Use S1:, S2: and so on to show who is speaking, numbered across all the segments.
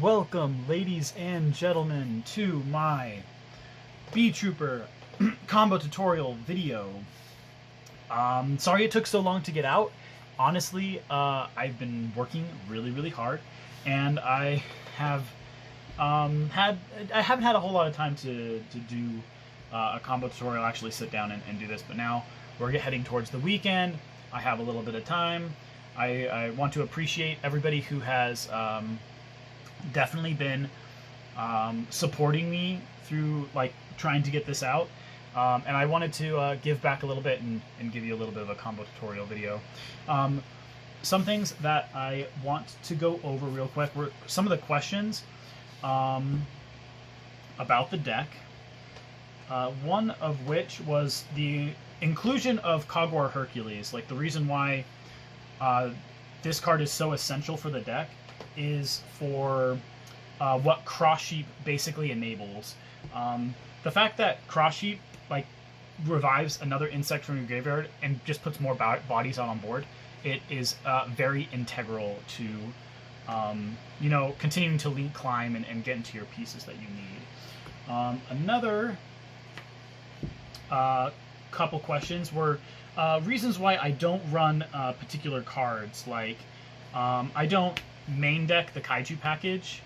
S1: Welcome, ladies and gentlemen, to my Beetrooper combo tutorial video. Sorry it took so long to get out. Honestly, I've been working really hard, and I haven't had a whole lot of time to do a combo tutorial, actually sit down and do this. But now we're heading towards the weekend. I have a little bit of time. I want to appreciate everybody who has definitely been supporting me through trying to get this out, and I wanted to give back a little bit and give you a little bit of a combo tutorial video. Some things that I want to go over real quick were some of the questions about the deck, one of which was the inclusion of Kwager Hercules. Like, the reason why this card is so essential for the deck is for what Cross Sheep basically enables. The fact that Cross Sheep revives another insect from your graveyard and just puts more bodies out on board, it is very integral to continuing to lead climb and get into your pieces that you need. Another couple questions were reasons why I don't run particular cards. I don't main deck the Kaiju package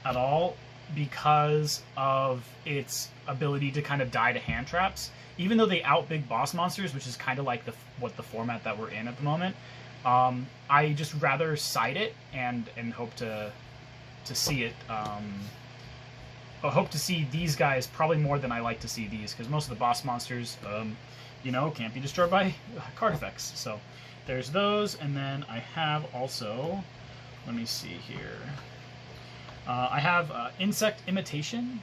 S1: at all because of its ability to kind of die to hand traps. Even though they out big boss monsters, which is kind of like what the format that we're in at the moment, I just rather side it and hope to see it. I hope to see these guys probably more than I like to see these, because most of the boss monsters, can't be destroyed by card effects. So there's those, and then I have also, let me see here. I have Insect Imitation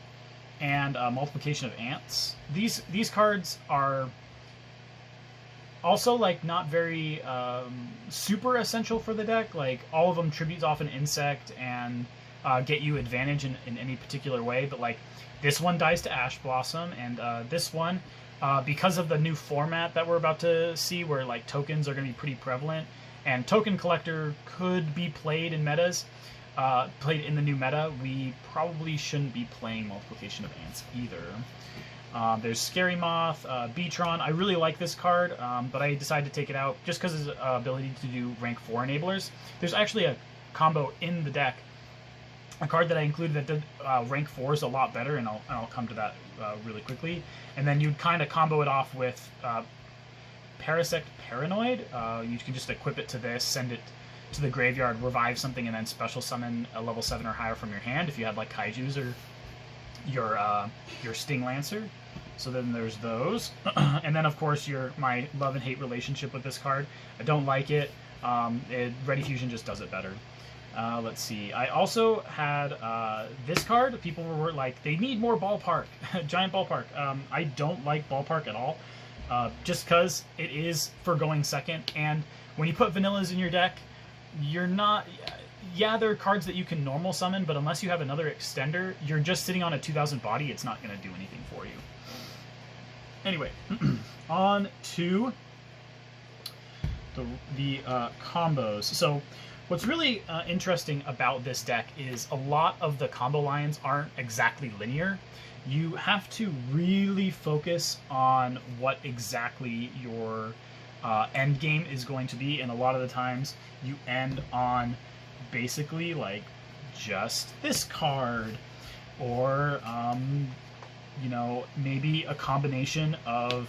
S1: and Multiplication of Ants. These cards are also not very super essential for the deck. All of them tribute off an insect and get you advantage in any particular way. But this one dies to Ash Blossom, and this one, because of the new format that we're about to see, where tokens are going to be pretty prevalent, and Token Collector could be played in metas, played in the new meta, we probably shouldn't be playing Multiplication of Ants either. There's Scary Moth, Beatron. I really like this card, but I decided to take it out just because of its ability to do rank 4 enablers. There's actually a combo in the deck, a card that I included that did rank 4s a lot better, and I'll come to that really quickly. And then you'd kind of combo it off with Parasect Paranoid. You can just equip it to this, send it to the graveyard, revive something, and then special summon a level 7 or higher from your hand if you had Kaijus or your Sting Lancer. So then there's those. And then of course my love and hate relationship with this card. I don't like it. Ready Fusion just does it better. Let's see. I also had this card. People were like, they need more Ballpark, Giant Ballpark. I don't like Ballpark at all, just because it is for going second. And when you put vanillas in your deck, you're not... Yeah, there are cards that you can normal summon, but unless you have another extender, you're just sitting on a 2000 body. It's not going to do anything for you. Anyway, on to the combos. So what's really interesting about this deck is a lot of the combo lines aren't exactly linear. You have to really focus on what exactly your end game is going to be, and a lot of the times you end on basically just this card, or maybe a combination of,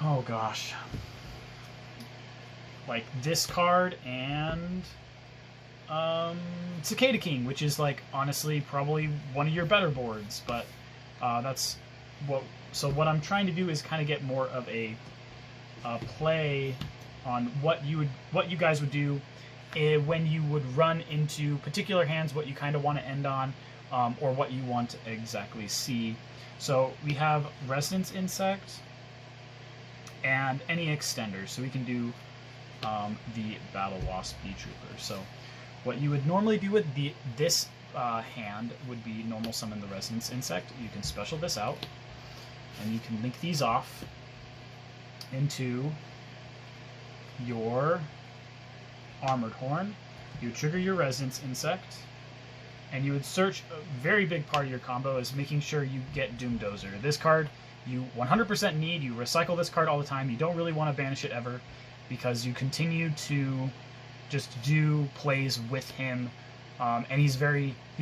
S1: oh gosh, this card and Cicada King, which is honestly probably one of your better boards, but that's what. So what I'm trying to do is kind of get more of a play on what you guys would do when you would run into particular hands, what you kind of want to end on, or what you want to exactly see. So we have Residence Insect and any extenders. So we can do the Battle Wasp Beetrooper. So what you would normally do with this hand would be normal summon the Residence Insect. You can special this out, and you can link these off into your Armored Horn. You would trigger your Residence Insect, and you would search. A very big part of your combo is making sure you get Doomdozer. This card you 100% need. You recycle this card all the time. You don't really want to banish it ever, because you continue to just do plays with him, and he's a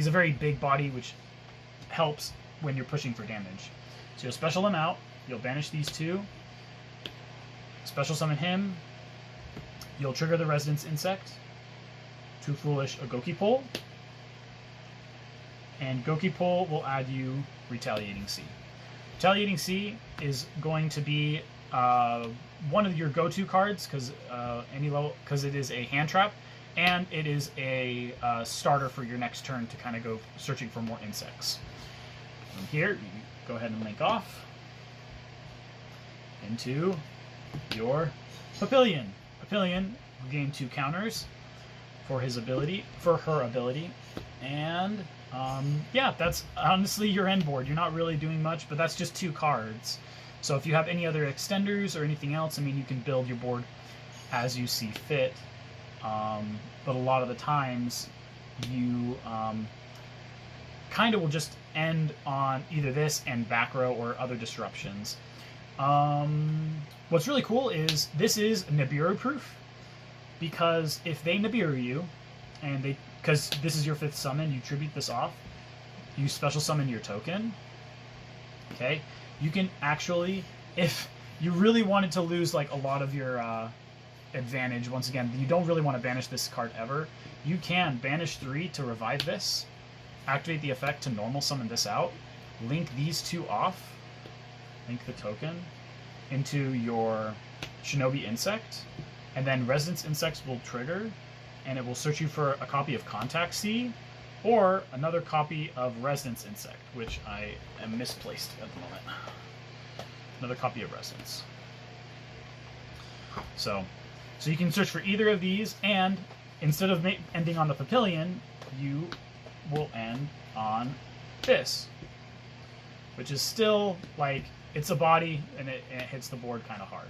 S1: very big body, which helps when you're pushing for damage. So you'll special him out. You'll banish these two. Special summon him. You'll trigger the Residence Insect. Too Foolish, a Goki Pull. And Goki Pull will add you Retaliating Sea. Retaliating Sea is going to be one of your go-to cards, because it is a hand trap, and it is a starter for your next turn to kind of go searching for more insects. From here, you go ahead and link off into your Papillion. Papillion will gain 2 counters for her ability, and yeah, that's honestly your end board. You're not really doing much, but that's just 2 cards. So if you have any other extenders or anything else, I mean, you can build your board as you see fit. But a lot of the times, you kind of will just end on either this and back row or other disruptions. What's really cool is this is Nibiru proof, because if they Nibiru you, and because this is your 5th summon, you tribute this off, you special summon your token, okay? You can actually, if you really wanted to lose like a lot of your advantage, once again, you don't really want to banish this card ever, you can banish 3 to revive this, activate the effect to normal summon this out, link these 2 off, link the token into your Shinobi Insect, and then Residence Insects will trigger, and it will search you for a copy of Contact Sea, or another copy of Residence Insect, which I am misplaced at the moment. Another copy of Residence. So you can search for either of these, and instead of ending on the Papillion, you will end on this, which is still, like, it's a body, and it hits the board kind of hard.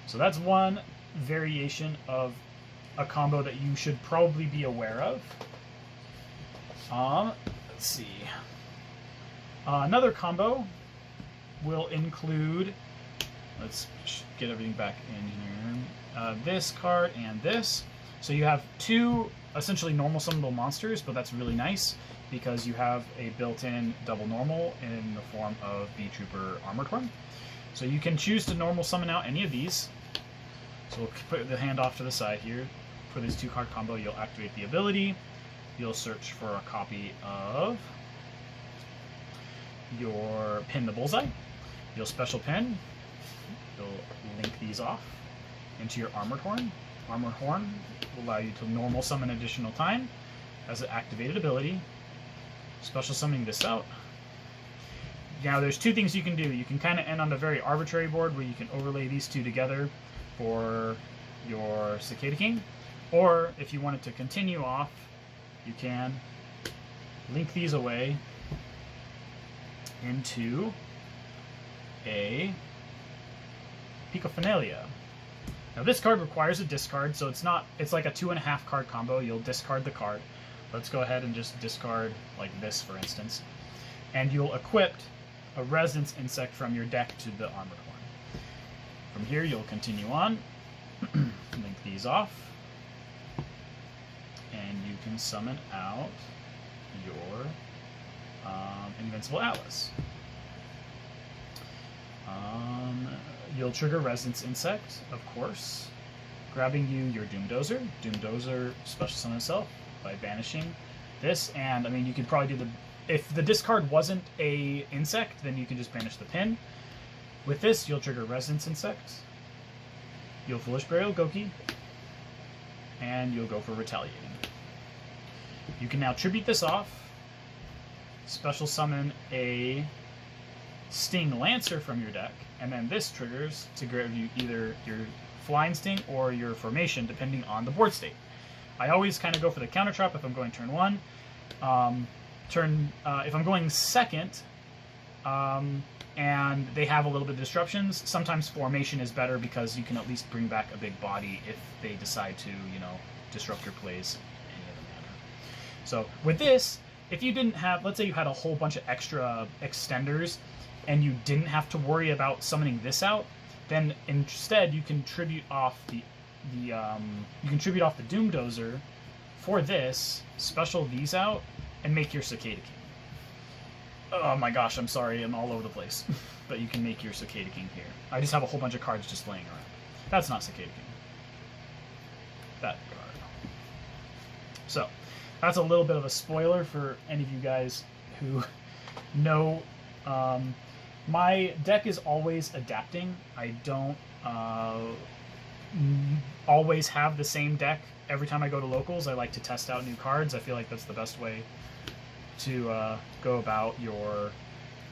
S1: So that's one variation of a combo that you should probably be aware of. Let's see. Another combo will include, let's get everything back in here, this card and this. So you have 2 essentially normal summonable monsters, but that's really nice because you have a built-in double normal in the form of Beetrooper Armored Horn. So you can choose to normal summon out any of these. So we'll put the hand off to the side here. For this 2-card combo, you'll activate the ability. You'll search for a copy of your Pin the Bullseye. You'll special pin. You'll link these off into your Armored Horn. Armored Horn will allow you to normal summon additional time as an activated ability. Special summoning this out. Now there's 2 things you can do. You can kind of end on a very arbitrary board where you can overlay these 2 together for your Cicada King. Or if you wanted to continue off, you can link these away into a Picophonalia. Now this card requires a discard, so it's like a 2.5 card combo. You'll discard the card. Let's go ahead and just discard like this, for instance. And you'll equip a Residence Insect from your deck to the Armored Horn. From here, you'll continue on. Link these off. And you can summon out your Invincible Atlas. You'll trigger Residence Insect, of course, grabbing you your Doomdozer. Doomdozer special summon itself by banishing this, and I mean you could probably do if the discard wasn't a insect, then you can just banish the pin. With this, you'll trigger Residence Insect. You'll Foolish Burial Goki, and you'll go for Retaliating. You can now tribute this off, special summon a Sting Lancer from your deck, and then this triggers to grab you either your Flying Sting or your Formation, depending on the board state. I always kind of go for the counter trap if I'm going turn 1. If I'm going second, and they have a little bit of disruptions, sometimes Formation is better because you can at least bring back a big body if they decide to, disrupt your plays, any of So with this, if you didn't have, let's say you had a whole bunch of extra extenders and you didn't have to worry about summoning this out, then instead you can tribute off the Doom Dozer for this, special these out, and make your Cicada King. Oh my gosh, I'm sorry, I'm all over the place. But you can make your Cicada King here. I just have a whole bunch of cards just laying around. That's not Cicada King. That card. So, that's a little bit of a spoiler for any of you guys who know. My deck is always adapting. I don't always have the same deck every time I go to locals. I like to test out new cards. I feel like that's the best way to go about your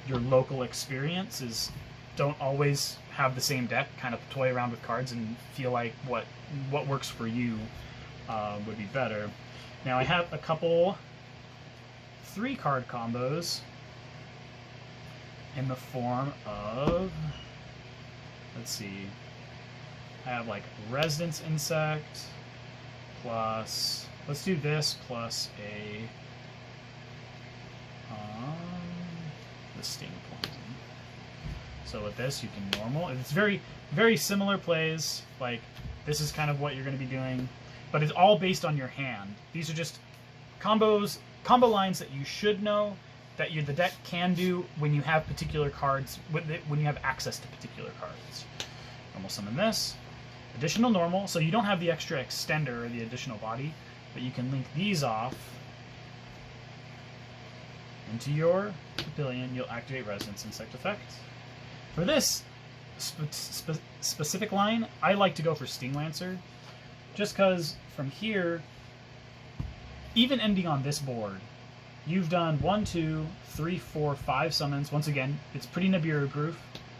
S1: local experience, is don't always have the same deck. Kind of toy around with cards and feel like what works for you would be better. Now I have a couple 3-card combos in the form of, let's see, I have like Residence Insect plus, let's do this, plus a the Sting Poison. So with this you can normal. It's very, very similar plays. Like, this is kind of what you're going to be doing, but it's all based on your hand. These are just combo lines that you should know, that the deck can do when you have particular cards, when you have access to particular cards. Normal summon this. Additional normal, so you don't have the extra extender or the additional body, but you can link these off into your Papillion. You'll activate Residence Insect effect. For this specific line, I like to go for Sting Lancer, just because from here, even ending on this board, you've done 1, 2, 3, 4, 5 summons. Once again, it's pretty Nibiru-proof,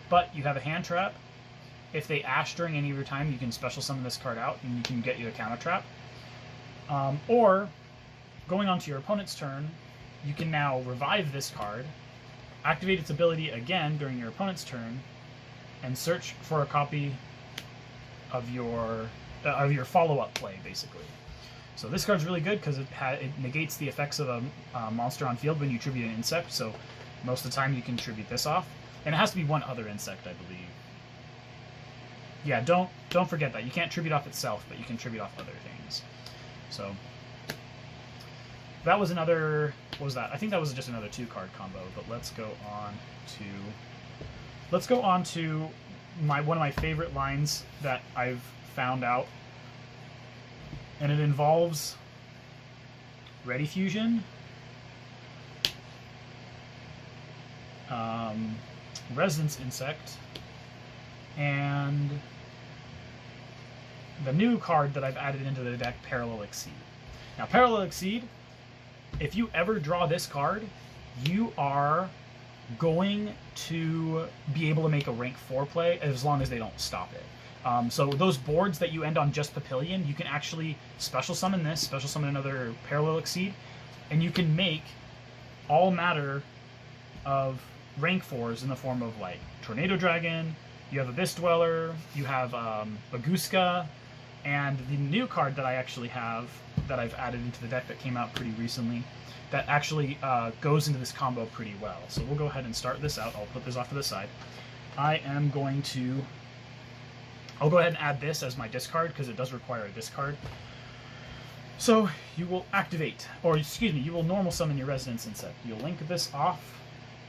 S1: but you have a hand trap. If they ash during any of your time, you can special summon this card out, and you can get you a counter trap. Or, going on to your opponent's turn, you can now revive this card, activate its ability again during your opponent's turn, and search for a copy of your follow-up play, basically. So this card's really good because it negates the effects of a monster on field when you tribute an insect, so most of the time you can tribute this off. And it has to be one other insect, I believe. Yeah, don't forget that. You can't tribute off itself, but you can tribute off other things. So that was another, what was that? I think that was just another 2-card combo, but let's go on to one of my favorite lines that I've found out. And it involves Ready Fusion, Residence Insect, and the new card that I've added into the deck, Parallel Exceed. Now, Parallel Exceed, if you ever draw this card, you are going to be able to make a rank 4 play as long as they don't stop it. So those boards that you end on just Papillion, you can actually special summon this, special summon another Parallel Exceed, and you can make all matter of rank 4s in the form of, like, Tornado Dragon, you have Abyss Dweller, you have Baguska, and the new card that I actually have, that I've added into the deck that came out pretty recently, that actually goes into this combo pretty well. So we'll go ahead and start this out. I'll put this off to the side. I'll go ahead and add this as my discard, because it does require a discard. So you will activate, or excuse me, you will normal summon your Residence Insect. You'll link this off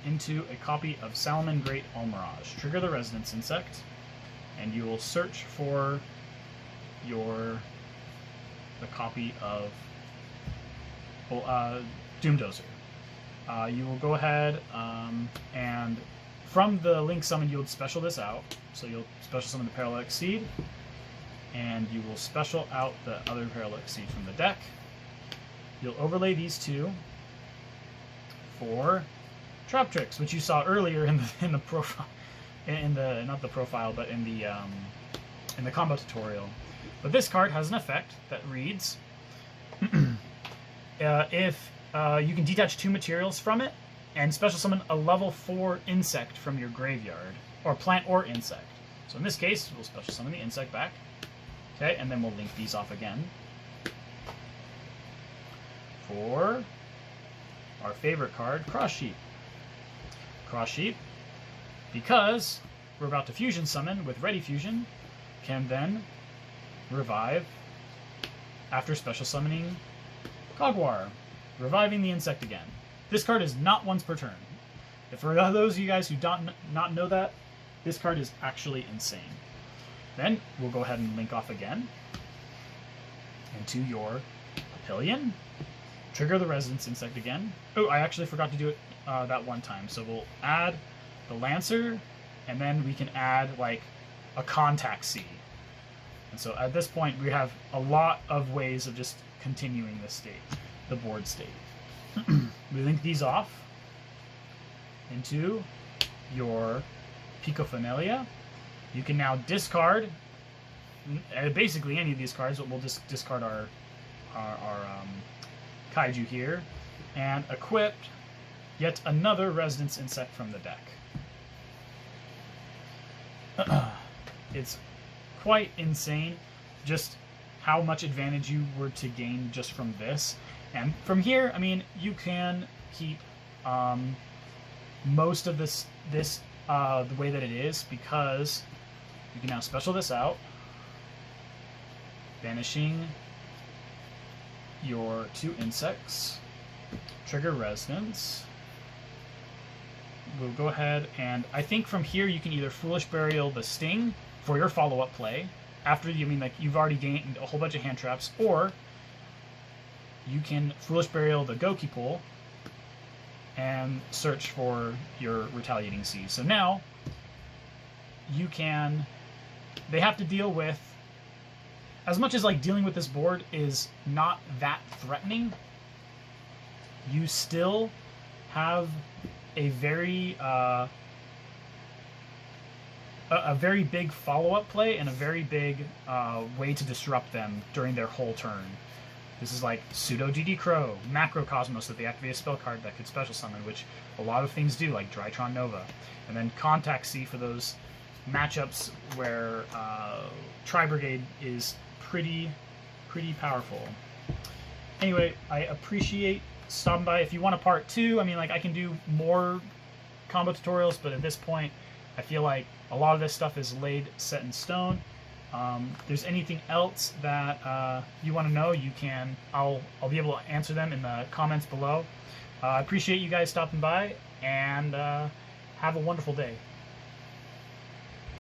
S1: into a copy of Salaman Great Almirage. Trigger the Residence Insect, and you will search for the copy of Doom Dozer. You will go ahead and from the link summon, you would special this out. So you'll special summon the Parallel Exceed, and you will special out the other Parallel Exceed from the deck. You'll overlay these two for Trap Tricks, which you saw earlier in the profile, not the profile, but in the combo tutorial. But this card has an effect that reads: if you can detach 2 materials from it, and special summon a level 4 insect from your graveyard, or plant or insect. So in this case, we'll special summon the insect back. Okay, and then we'll link these off again for our favorite card, Cross Sheep. Cross Sheep, because we're about to fusion summon with Ready Fusion, can then revive after special summoning Kwager, reviving the insect again. This card is not once per turn. For those of you guys who don't not know that, this card is actually insane. Then we'll go ahead and link off again into your Papillion. Trigger the Residence Insect again. Oh, I actually forgot to do it that one time. So we'll add the Lancer, and then we can add like a Contact Sea. And so at this point, we have a lot of ways of just continuing the state, the board state. We link these off into your Picophanelia. You can now discard basically any of these cards, but we'll just discard our Kaiju here, and equip yet another Residence Insect from the deck. It's quite insane just how much advantage you were to gain just from this. And from here, I mean, you can keep most of this the way that it is, because you can now special this out, banishing your 2 insects, trigger Resonance. We'll go ahead and I think from here you can either Foolish Burial the Sting for your follow-up play after you've already gained a whole bunch of hand traps, or you can Foolish Burial the Goki Pool and search for your Retaliating Sea. So now they have to deal with, as much as like dealing with this board is not that threatening, you still have a very big follow-up play and a very big way to disrupt them during their whole turn. This is like Pseudo DD Crow, Macrocosmos that they activate a spell card that could special summon, which a lot of things do, like Drytron Nova. And then Contact Sea for those matchups where Tri-Brigade is pretty powerful. Anyway, I appreciate stopping by. If you want a part 2, I mean, like, I can do more combo tutorials, but at this point, I feel like a lot of this stuff is set in stone. If there's anything else that you want to know, you can. I'll be able to answer them in the comments below. I appreciate you guys stopping by, and have a wonderful day.